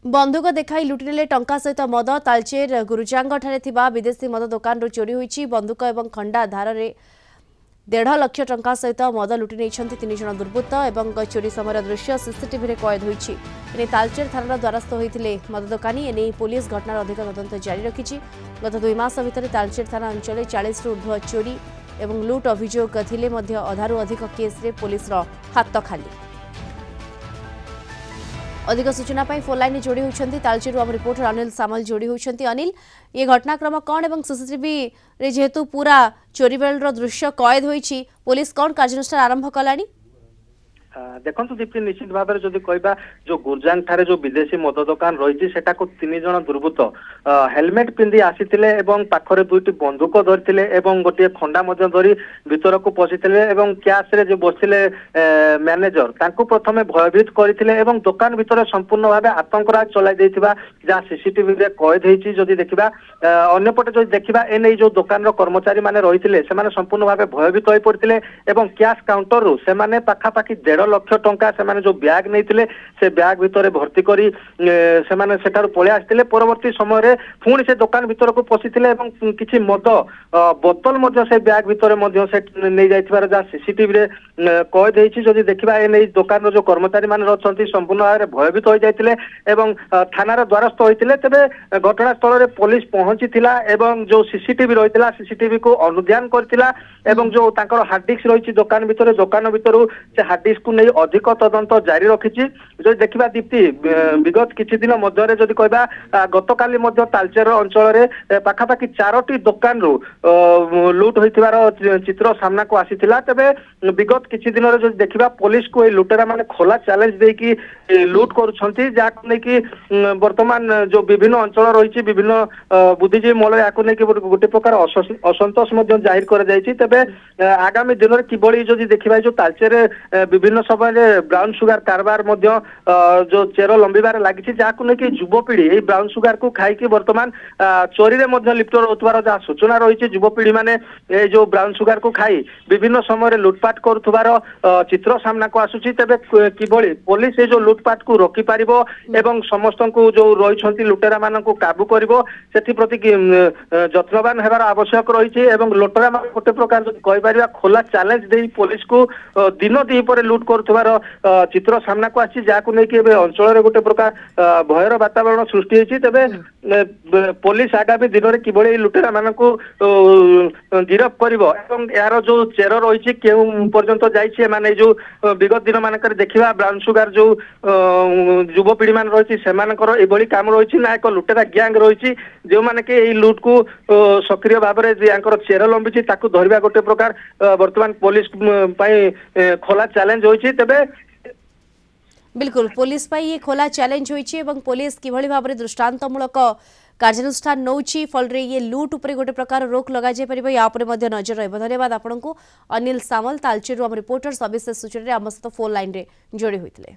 बंधुक देखाई लुटिनेले टंका सहित मद तालचेर गुरुजांग ठारे थिबा विदेशी मद दुकान चोरी होईची। बंधुक एवं खंडा धार रे 1.5 लाख टंका सहित मद लुटि नहीं 3 जन दुर्बृत्त एवं चोरी समय दृश्य सीसीटीवी रे कैद होईची। एने तालचेर थानार द्वारस्थ होइथिले मद दुकानी। एने पुलिस घटनार अधिक तदंत जारी रखिछि। गत 2 मास भितर तालचेर थाना अंचल 40 रु ऊर्ध्व चोरी एवं लुट अभियोग थिले मध्य अधारु अधिक केस रे पुलिस रो हाथ खाली। अधिक सूचना फोन लाइन जोड़ी होती तालचेर आम रिपोर्टर अनिल सामल जोड़ी होती। अनिल, ये घटनाक्रम कौन और सीसीटीवी रे जेहेतु पूरा चोरी बेल दृश्य कैद होईची, पुलिस कौन कार्यानुष्ठान आरंभ कलानी? देखो दीप्ति निश्चित भाव में जदि कहबा जो गुरजांग ठारे जो विदेशी मद दुकान रही है 3 जन दुर्बृत्त हेलमेट पिंधि आसीथिले एवं पाखरे 2टी बंदूक धरिथिले एवं गोटे खंडा मध्य धरी भीतर को पशिथिले एवं कैश रे जो बसिले मैनेजर तांको प्रथमे भयभीत करथिले एवं दुकान भीतर संपूर्ण भाव आतंकराज चलाई देथिबा जा सीसीटीवी रे कैद हेची। जदि देखिबा अन्यपटे जदि देखिबा एनै जो दुकान रो कर्मचारी माने रहिथिले सेमाने संपूर्ण भाव भयभीत होई पड़थिले एवं कैश काउंटर रो सेमाने पाखापाखि 1.5 लाख टंका सेमाने जो बैग नहीं से बैग भितर भर्ती करी सेमाने सेठारु पळे आस्थिले। परवर्ती समय रे पुणी से दुकान भीतर को पशिथिले एवं किछि मद बोतल मध्य से बैग भितर मध्य से नै जाइथिबार जा सीसीटीवी रे कैद हेछि। जदि देखिबा ए नै दुकान रो जो कर्मचारी माने रहछन्ती संपूर्ण भाव भयभीत होई जाइथिले एवं थानार द्वारस्थ होइथिले। तबे घटनास्थल रे पुलिस पहुंचीथिला एवं जो सीसीटीवी रहिथिला सीसीटीवी को अनुध्यान करथिला एवं जो तांकर हार्ड डिस्क रहिछि दुकान भितर से हार्ड डिस्क को नहीं अधिक तदंत जारी रखिछि। जो देखिबा दीप्ति विगत किछि दिन मध्य जदि कहबा गतकाली मध्य तालचेर अंचल रे पाखापाखि 4टी दुकान रो लूट होइथिबार चित्र सामना को आसीथिला। तबे विगत किछि दिन रे जदि देखिबा पुलिस को ए लुटेरा माने खोला चैलेंज देकी लूट करूछंती जाक नै कि वर्तमान जो विभिन्न अंचल रहिछि विभिन्न बुद्धिजीवी मल याको नै कि गोटे प्रकार असंतोष मध्य जाहिर कर जायछि। तबे आगामी दिन रे किबळी जदि देखिबा जो तालचेर विभिन्न समय ब्राउन सुगार कारबार जो चेर लंबिबार लगी जहाँ नहीं युवपीढ़ी ये ब्राउन सुगार को खाई वर्तमान चोरी में लिप्त रोथबार जहाँ सूचना रही युवपीढ़ी माने ये जो ब्राउन सुगार को खाई विभिन्न समय लुटपाट करुथबार चित्र सामना को आसुची। तेबे किभली पुलिस ये जो लुटपाट को रोकी पारिबो एवं समस्त को जो रही लुटेरा मान को काबू करिबो सेथि प्रति जत्नवान हेबार आवश्यक रही एवं लुटेरा मान गोटे प्रकार कहि परिबा खोला चैलेंज दे पुलिस को दिन दीपर लुट करुथबार चित्र सामना को आछि जाको नै कि अंचल गोटे प्रकार भयर वातावरण सृष्टि होइछि। तबे पुलिस आगामी दिन में किभली लुटेरा मानकु गिरफ करिवो एवं यार जो चेर रही केउ पर्यंत जाइछि माने जो विगत दिन मानकर देखिबा ब्राउन सुगार जो युवपीढ़ी मान रही सेमानकर एभली काम रही ना एक लुटेरा गैंग रही जो माने कि एई लुट को सक्रिय भाव में जे चेर लंबी ताकू धरिबा गोटे प्रकार वर्तमान पुलिस पई खोला चैलेंज होइछि। तबे बिल्कुल पुलिस पाई ये खोला चैलेंज होइछि एवं पुलिस किभली भाव में दृष्टांतमूलक कार्यानुष्ठान नौछि फल रे ये लूट उपरे गोटे प्रकार रोक लगा जाय परिबो या उपरे मध्य नजर रहबो। धन्यवाद आपनको अनिल सामल तालचेर आम रिपोर्टर सविशेष सूचना आम सहित फोन लाइन रे जोड़ी होइतिले।